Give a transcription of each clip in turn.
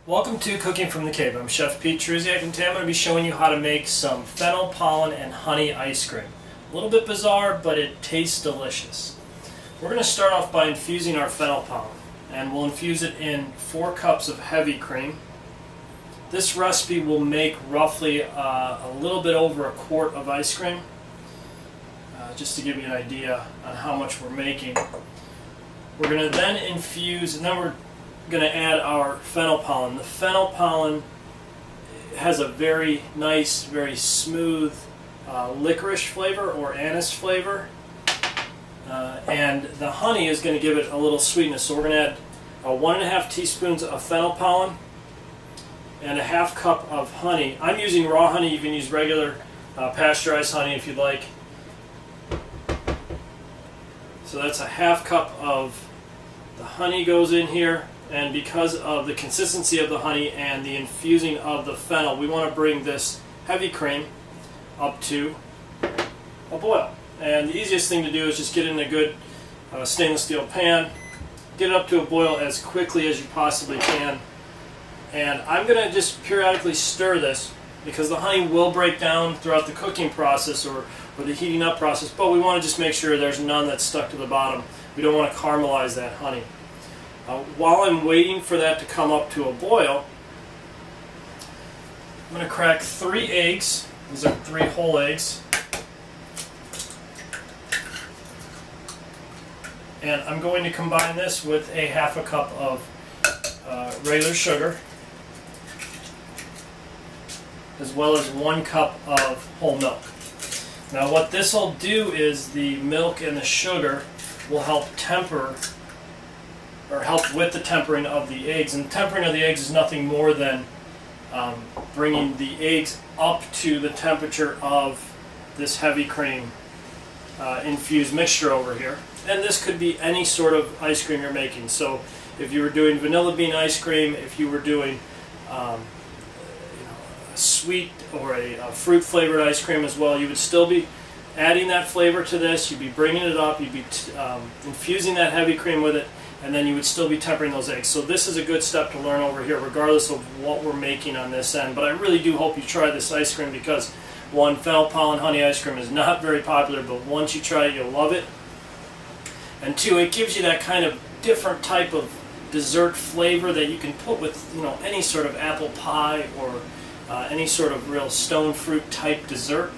Welcome to Cooking from the Cave. I'm Chef Pete Truziak, and today I'm going to be showing you how to make some fennel pollen and honey ice cream. A little bit bizarre, but it tastes delicious. We're going to start off by infusing our fennel pollen, and we'll infuse it in 4 cups of heavy cream. This recipe will make roughly a little bit over a quart of ice cream, just to give you an idea on how much we're making. We're going to then infuse, and then we're going to add our fennel pollen. The fennel pollen has a very nice, very smooth licorice flavor or anise flavor, and the honey is going to give it a little sweetness. So we're going to add 1.5 teaspoons of fennel pollen and a 1/2 cup of honey. I'm using raw honey. You can use regular pasteurized honey if you'd like. So that's a 1/2 cup of the honey goes in here. And because of the consistency of the honey and the infusing of the fennel, we want to bring this heavy cream up to a boil. And the easiest thing to do is just get it in a good stainless steel pan, get it up to a boil as quickly as you possibly can. And I'm going to just periodically stir this because the honey will break down throughout the cooking process or the heating up process, but we want to just make sure there's none that's stuck to the bottom. We don't want to caramelize that honey. While I'm waiting for that to come up to a boil, I'm going to crack 3 eggs. These are 3 whole eggs. And I'm going to combine this with a 1/2 cup of regular sugar, as well as 1 cup of whole milk. Now what this will do is the milk and the sugar will help temper or help with the tempering of the eggs. And the tempering of the eggs is nothing more than bringing the eggs up to the temperature of this heavy cream infused mixture over here. And this could be any sort of ice cream you're making. So if you were doing vanilla bean ice cream, if you were doing a sweet or a fruit flavored ice cream as well, you would still be adding that flavor to this. You'd be bringing it up, you'd be infusing that heavy cream with it, and then you would still be tempering those eggs. So this is a good step to learn over here regardless of what we're making on this end. But I really do hope you try this ice cream because, one, fennel pollen honey ice cream is not very popular, but once you try it, you'll love it. And 2, it gives you that kind of different type of dessert flavor that you can put with any sort of apple pie or any sort of real stone fruit type dessert.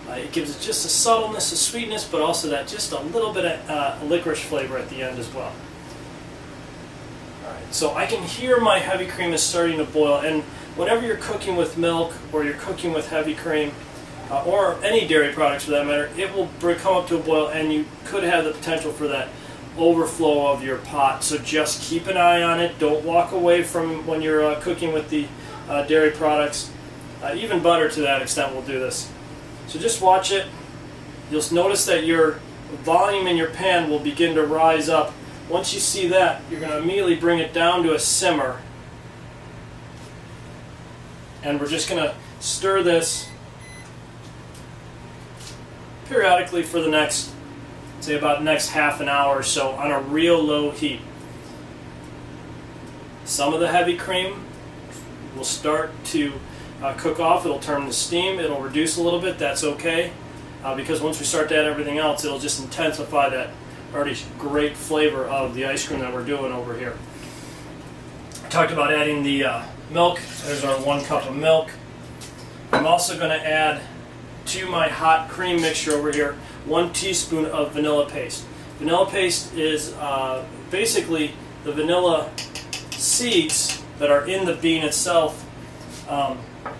It gives it just a subtleness, a sweetness, but also that just a little bit of licorice flavor at the end as well. Alright, so I can hear my heavy cream is starting to boil, and whenever you're cooking with milk or you're cooking with heavy cream, or any dairy products for that matter, it will come up to a boil and you could have the potential for that overflow of your pot. So just keep an eye on it. Don't walk away from when you're cooking with the dairy products. Even butter to that extent will do this. So just watch it. You'll notice that your volume in your pan will begin to rise up. Once you see that, you're going to immediately bring it down to a simmer. And we're just going to stir this periodically for the next, say about next half an hour or so on a real low heat. Some of the heavy cream will start to cook off. It'll turn to steam. It'll reduce a little bit. That's okay, because once we start to add everything else, it'll just intensify that already great flavor of the ice cream that we're doing over here. I talked about adding the milk. There's our 1 cup of milk. I'm also going to add to my hot cream mixture over here 1 teaspoon of vanilla paste. Vanilla paste is basically the vanilla seeds that are in the bean itself,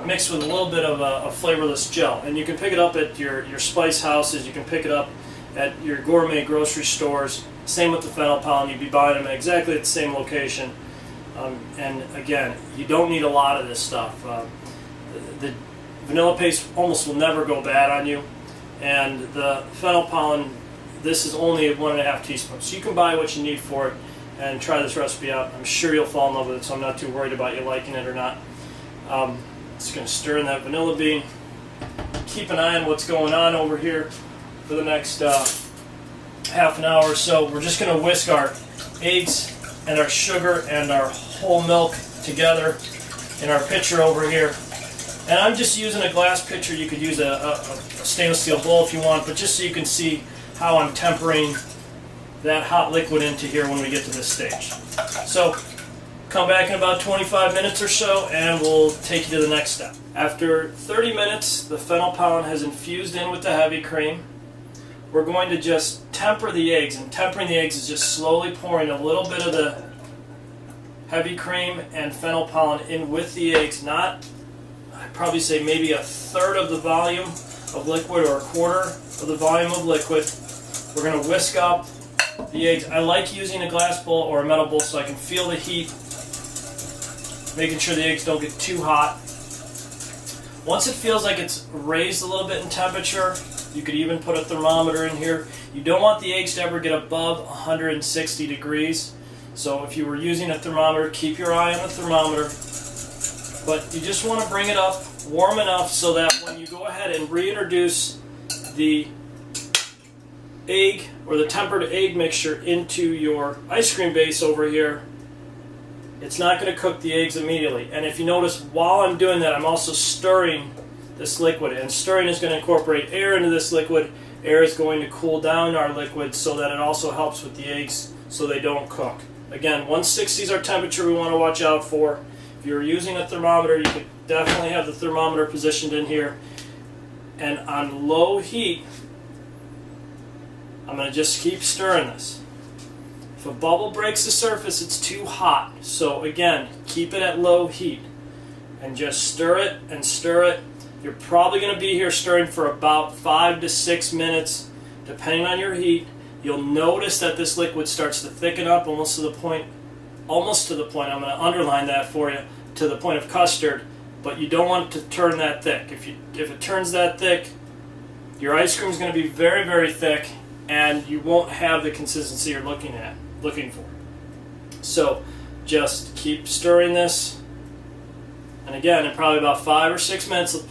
mixed with a little bit of a flavorless gel. And you can pick it up at your spice houses, you can pick it up at your gourmet grocery stores. Same with the fennel pollen, you'd be buying them exactly at the same location. And again, you don't need a lot of this stuff. The vanilla paste almost will never go bad on you. And the fennel pollen, this is only 1.5 teaspoons. So you can buy what you need for it and try this recipe out. I'm sure you'll fall in love with it, so I'm not too worried about you liking it or not. Just going to stir in that vanilla bean. Keep an eye on what's going on over here for the next half an hour or so. We're just going to whisk our eggs and our sugar and our whole milk together in our pitcher over here. And I'm just using a glass pitcher. You could use a stainless steel bowl if you want, but just so you can see how I'm tempering that hot liquid into here when we get to this stage. So come back in about 25 minutes or so and we'll take you to the next step. After 30 minutes, the fennel pollen has infused in with the heavy cream. We're going to just temper the eggs, and tempering the eggs is just slowly pouring a little bit of the heavy cream and fennel pollen in with the eggs, not, I'd probably say maybe a third of the volume of liquid or a quarter of the volume of liquid. We're going to whisk up the eggs. I like using a glass bowl or a metal bowl so I can feel the heat, making sure the eggs don't get too hot. Once it feels like it's raised a little bit in temperature, you could even put a thermometer in here. You don't want the eggs to ever get above 160 degrees. So if you were using a thermometer, keep your eye on the thermometer. But you just want to bring it up warm enough so that when you go ahead and reintroduce the egg or the tempered egg mixture into your ice cream base over here, it's not going to cook the eggs immediately. And if you notice, while I'm doing that, I'm also stirring this liquid. And stirring is going to incorporate air into this liquid. Air is going to cool down our liquid so that it also helps with the eggs so they don't cook. Again, 160 is our temperature we want to watch out for. If you're using a thermometer, you could definitely have the thermometer positioned in here. And on low heat, I'm going to just keep stirring this. If a bubble breaks the surface, it's too hot. So again, keep it at low heat and just stir it and stir it. You're probably going to be here stirring for about 5 to 6 minutes, depending on your heat. You'll notice that this liquid starts to thicken up almost to the point, I'm going to underline that for you, to the point of custard, but you don't want it to turn that thick. If it turns that thick, your ice cream is going to be very, very thick, and you won't have the consistency you're looking for. So just keep stirring this, and again, in probably about 5 or 6 minutes,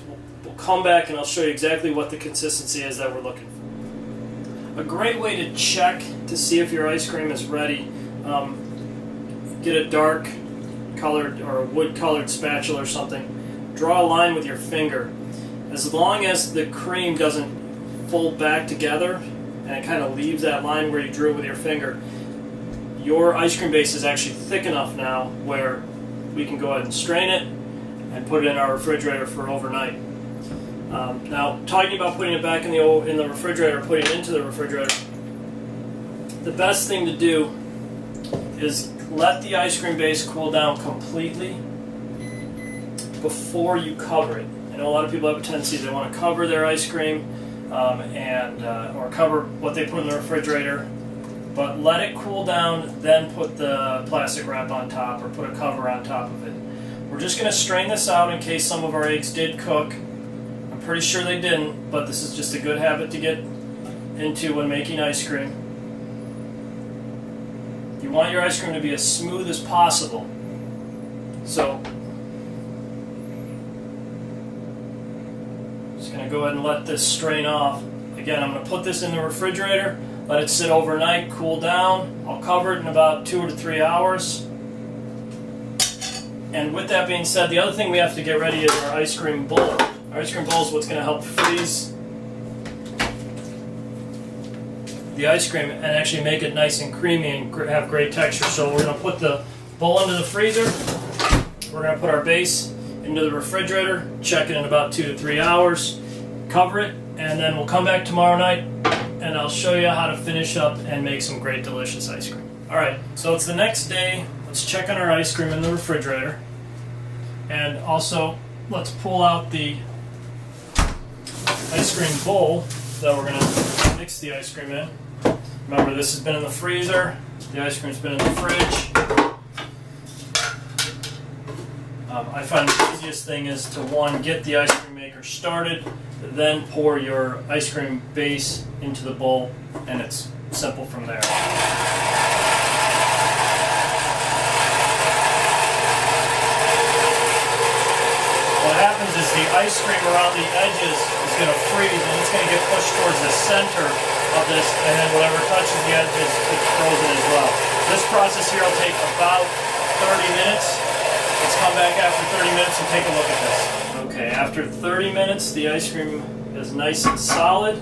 we'll come back and I'll show you exactly what the consistency is that we're looking for. A great way to check to see if your ice cream is ready, get a dark colored or a wood colored spatula or something, draw a line with your finger. As long as the cream doesn't fold back together and it kind of leaves that line where you drew with your finger, your ice cream base is actually thick enough now where we can go ahead and strain it and put it in our refrigerator for overnight. Now, talking about putting it back in the refrigerator, putting it into the refrigerator, the best thing to do is let the ice cream base cool down completely before you cover it. I know a lot of people have a tendency, they want to cover their ice cream or cover what they put in the refrigerator, but let it cool down, then put the plastic wrap on top or put a cover on top of it. We're just going to strain this out in case some of our eggs did cook. I'm pretty sure they didn't, but this is just a good habit to get into when making ice cream. You want your ice cream to be as smooth as possible. So, just going to go ahead and let this strain off. Again, I'm going to put this in the refrigerator, let it sit overnight, cool down. I'll cover it in about 2 to 3 hours. And with that being said, the other thing we have to get ready is our ice cream bowl. Our ice cream bowl is what's going to help freeze the ice cream and actually make it nice and creamy and have great texture. So we're going to put the bowl into the freezer. We're going to put our base into the refrigerator, check it in about 2 to 3 hours, cover it, and then we'll come back tomorrow night and I'll show you how to finish up and make some great delicious ice cream. Alright, so it's the next day. Let's check on our ice cream in the refrigerator. And also, let's pull out the ice cream bowl that we're going to mix the ice cream in. Remember, this has been in the freezer. The ice cream's been in the fridge. I find the easiest thing is to, one, get the ice cream maker started, then pour your ice cream base into the bowl, and it's simple from there. What happens is the ice cream around the edges is going to freeze and it's going to get pushed towards the center of this, and then whatever touches the edges gets frozen as well. This process here will take about 30 minutes. It's let's come back after 30 minutes and take a look at this. Okay, after 30 minutes, the ice cream is nice and solid.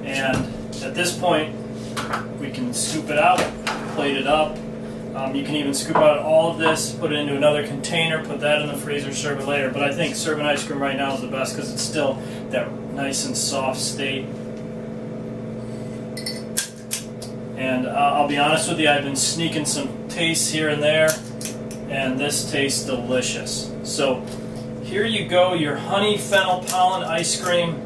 And at this point, we can scoop it out, plate it up. You can even scoop out all of this, put it into another container, put that in the freezer, serve it later. But I think serving ice cream right now is the best because it's still that nice and soft state. And I'll be honest with you, I've been sneaking some tastes here and there, and this tastes delicious. So here you go, your honey fennel pollen ice cream.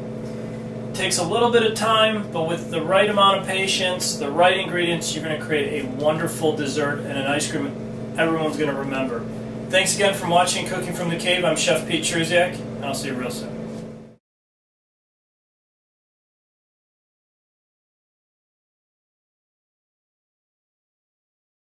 Takes a little bit of time, but with the right amount of patience, the right ingredients, you're going to create a wonderful dessert and an ice cream everyone's going to remember. Thanks again for watching Cooking from the Cave. I'm Chef Pete Trusiak, and I'll see you real soon.